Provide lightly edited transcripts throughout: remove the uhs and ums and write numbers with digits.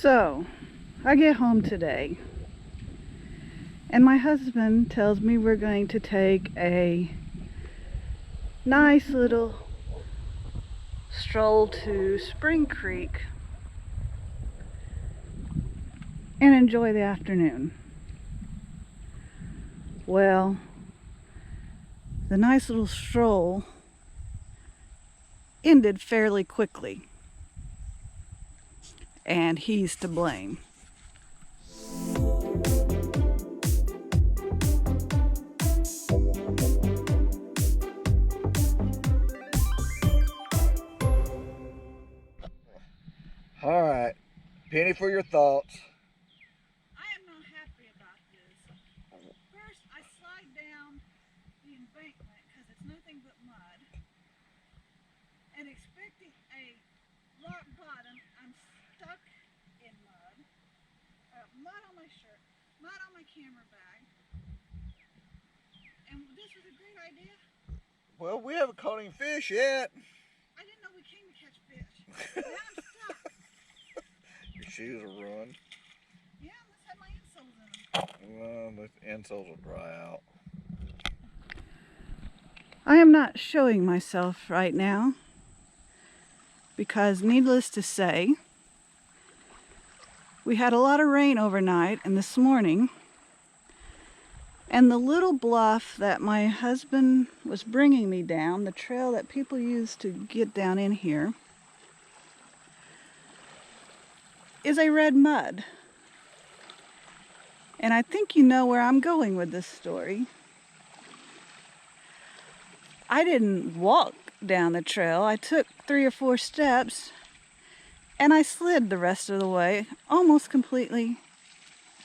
So, I get home today, and my husband tells me we're going to take a nice little stroll to Spring Creek and enjoy the afternoon. Well, the nice little stroll ended fairly quickly, and he's to blame. All right, Penny, for your thoughts. I am not happy about this. First, I slide down the embankment because it's nothing but mud, and expecting a rock bottom, I'm stuck in mud. Mud on my shirt, mud on my camera bag. And this was a great idea. Well, we haven't caught any fish yet. I didn't know we came to catch fish. Now I'm stuck. Your shoes are ruined. Yeah, let's have my insoles in them. Well, the insoles will dry out. I am not showing myself right now because, needless to say, we had a lot of rain overnight and this morning, and the little bluff that my husband was bringing me down, the trail that people use to get down in here, is a red mud. And I think you know where I'm going with this story. I didn't walk down the trail. I took 3 or 4 steps and I slid the rest of the way, almost completely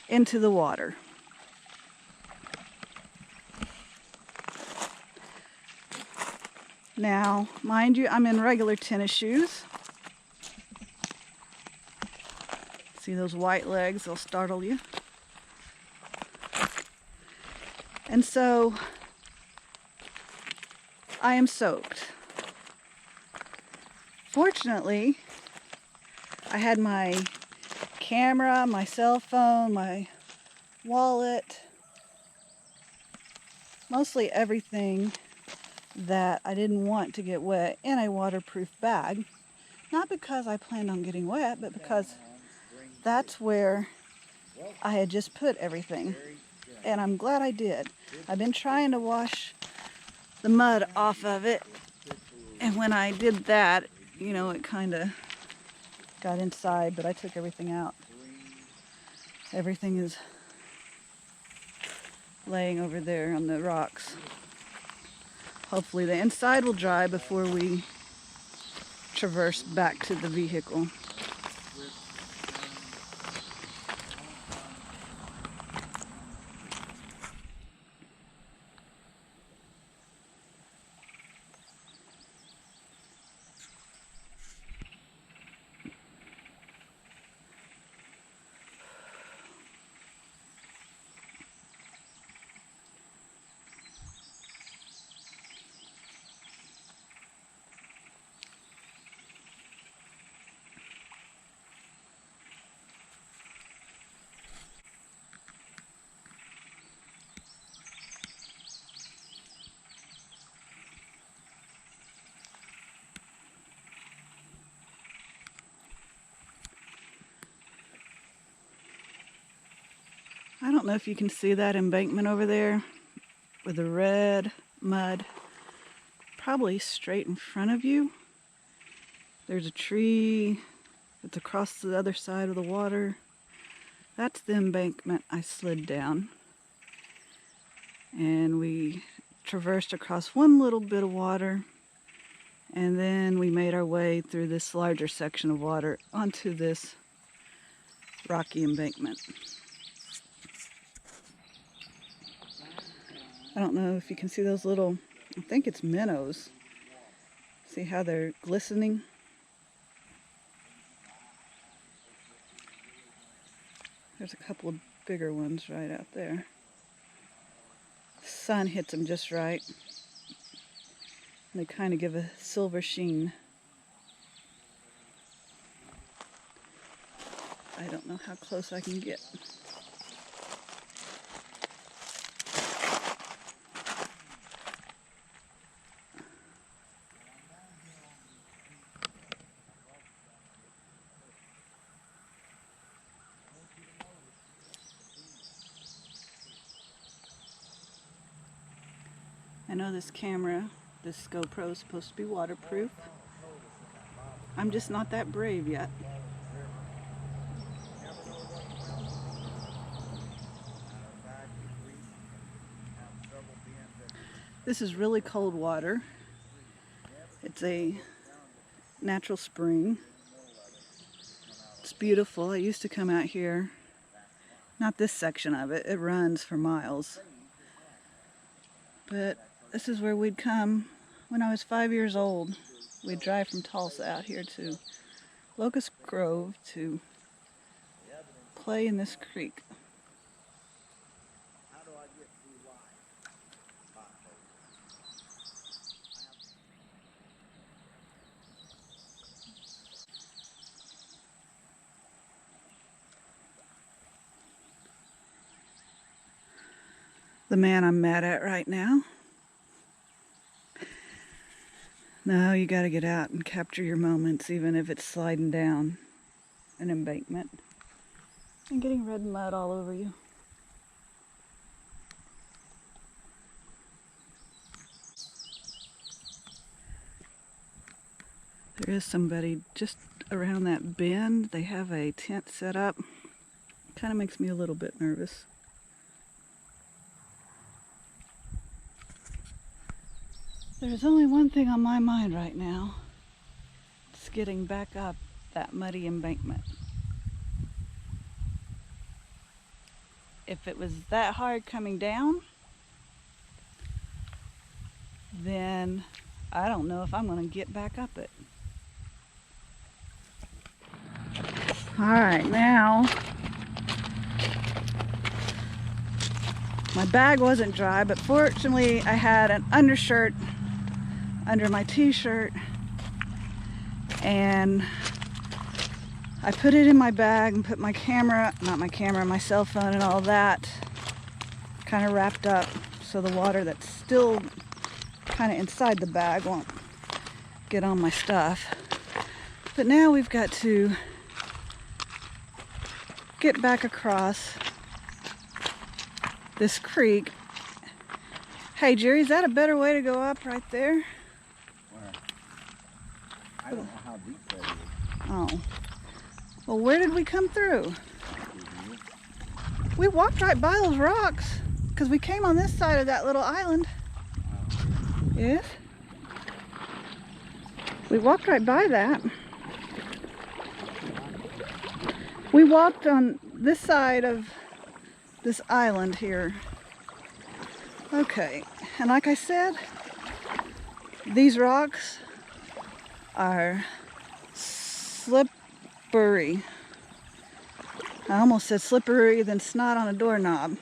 into the water. Now, mind you, I'm in regular tennis shoes. See those white legs? They'll startle you. And so, I am soaked. Fortunately, I had my camera, my cell phone, my wallet, mostly everything that I didn't want to get wet in a waterproof bag. Not because I planned on getting wet, but because that's where I had just put everything. And I'm glad I did. I've been trying to wash the mud off of it, and when I did that, you know, it kind of got inside, but I took everything out. Everything is laying over there on the rocks. Hopefully the inside will dry before we traverse back to the vehicle. I don't know if you can see that embankment over there with the red mud probably straight in front of you. There's a tree that's across the other side of the water. That's the embankment I slid down. And we traversed across one little bit of water, and then we made our way through this larger section of water onto this rocky embankment. I don't know if you can see those little, I think it's minnows. See how they're glistening? There's a couple of bigger ones right out there. Sun hits them just right. And they kind of give a silver sheen. I don't know how close I can get. I know this camera, this GoPro is supposed to be waterproof. I'm just not that brave yet. This is really cold water. It's a natural spring. It's beautiful. I used to come out here, not this section of it, it runs for miles. But this is where we'd come when I was 5 years old. We'd drive from Tulsa out here to Locust Grove to play in this creek. The man I'm mad at right now. No, you gotta get out and capture your moments, even if it's sliding down an embankment and getting red mud all over you. There is somebody just around that bend. They have a tent set up. Kind of makes me a little bit nervous. There's only one thing on my mind right now. It's getting back up that muddy embankment. If it was that hard coming down, then I don't know if I'm going to get back up it. Alright, now my bag wasn't dry, but fortunately I had an undershirt under my t-shirt, and I put it in my bag and put my camera, my cell phone and all that kind of wrapped up so the water that's still kind of inside the bag won't get on my stuff. But now we've got to get back across this creek. Hey Jerry, is that a better way to go up right there? Where? I don't know how deep that is. Oh. Well, where did we come through? We walked right by those rocks because we came on this side of that little island. Yes? We walked right by that. We walked on this side of this island here. Okay, and like I said, these rocks are slippery. I almost said slippery than snot on a doorknob,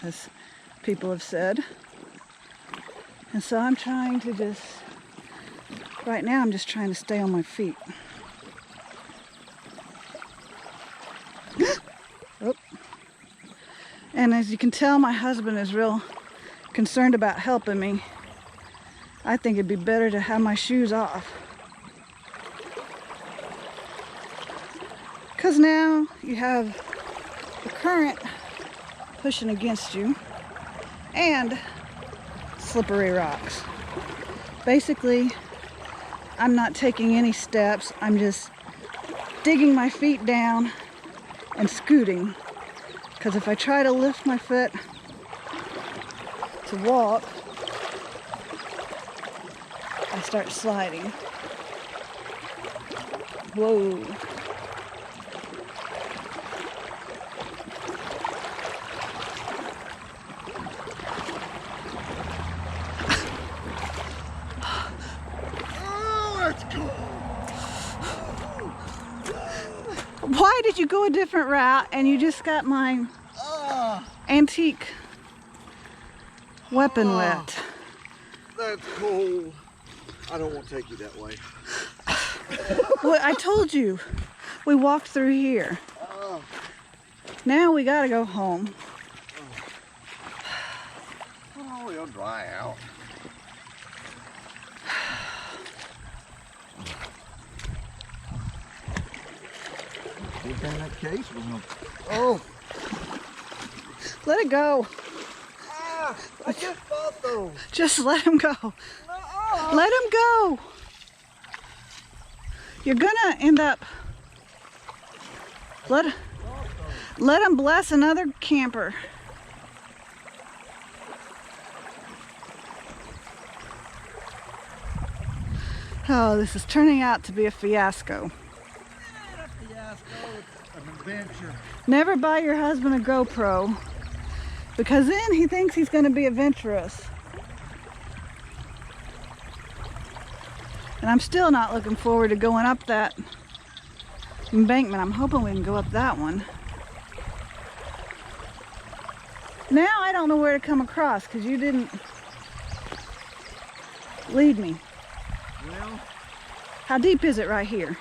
as people have said. And so I'm trying to just, right now I'm just trying to stay on my feet. Oh. And as you can tell, my husband is real concerned about helping me. I think it'd be better to have my shoes off. Because now you have the current pushing against you and slippery rocks. Basically, I'm not taking any steps. I'm just digging my feet down and scooting. Because if I try to lift my foot to walk, I start sliding. Whoa. Why did you go a different route and you just got my antique weapon wet? That's cold. I don't want to take you that way. Well, I told you. We walked through here. Now we gotta go home. Oh, it'll dry out. Good thing that case was no. Oh! Let it go. Ah! I just bought those. Just let him go. Uh-uh. Let him go. You're gonna end up. Let him bless another camper. Oh, this is turning out to be a fiasco. Not a fiasco, it's an adventure. Never buy your husband a GoPro, because then he thinks he's going to be adventurous. And I'm still not looking forward to going up that embankment. I'm hoping we can go up that one. Now I don't know where to come across because you didn't lead me. Well, How deep is it right here?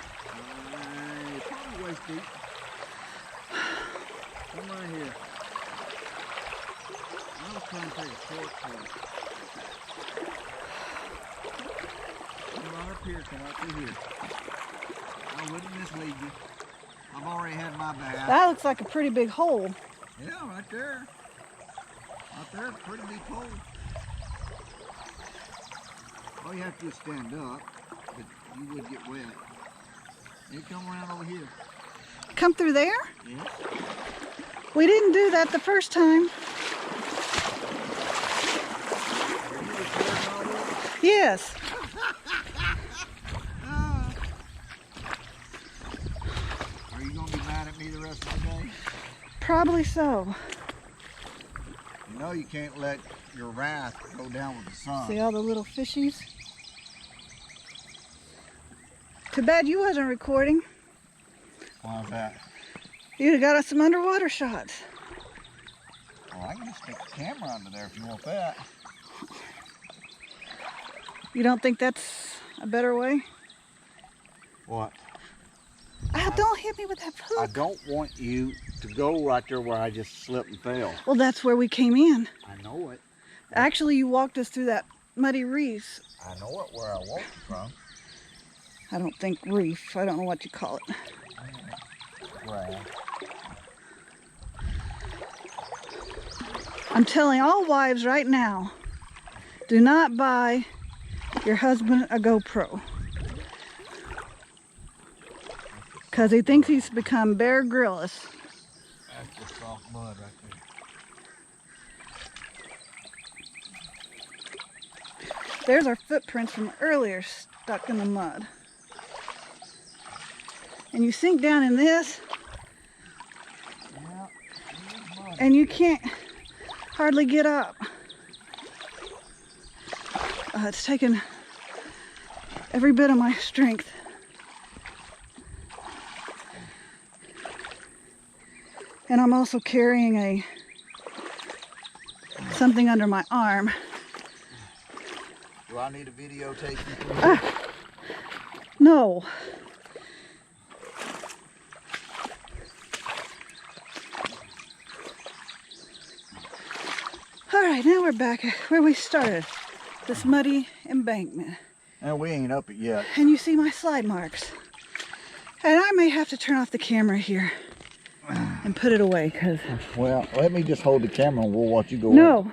probably waist deep. Come right here. I was trying to take a shortcut. Come right up here, come right through here. I wouldn't mislead you. I've already had my bath. That looks like a pretty big hole. Yeah, right there. Right there, pretty deep hole. All you have to do is stand up, but you would get wet. You come around over here. Come through there? Yes. We didn't do that the first time. Are you recording all this? Yes. Are you going to be mad at me the rest of the day? Probably so. You know you can't let your wrath go down with the sun. See all the little fishies? Too bad you wasn't recording. Why's that? You'd have got us some underwater shots. Well, I can just stick the camera under there if you want that. You don't think that's a better way? What? Ah, don't hit me with that I hook. don't want you to go right there where I just slipped and fell. Well, that's where we came in. I know it. Actually, you walked us through that muddy reef. I know it where I walked from. I don't think reef. I don't know what you call it. Right. I'm telling all wives right now, do not buy your husband a GoPro. Because he thinks he's become Bear Grylls. That's just soft mud right there. There's our footprints from earlier stuck in the mud. And you sink down in this, Yeah, mud. and you can't hardly get up. It's taken every bit of my strength. And I'm also carrying something under my arm. Do I need a videotape you through here? No. All right, now we're back where we started, this muddy embankment. And we ain't up it yet. And you see my slide marks. And I may have to turn off the camera here and put it away, because... Well, let me just hold the camera and we'll watch you go. No.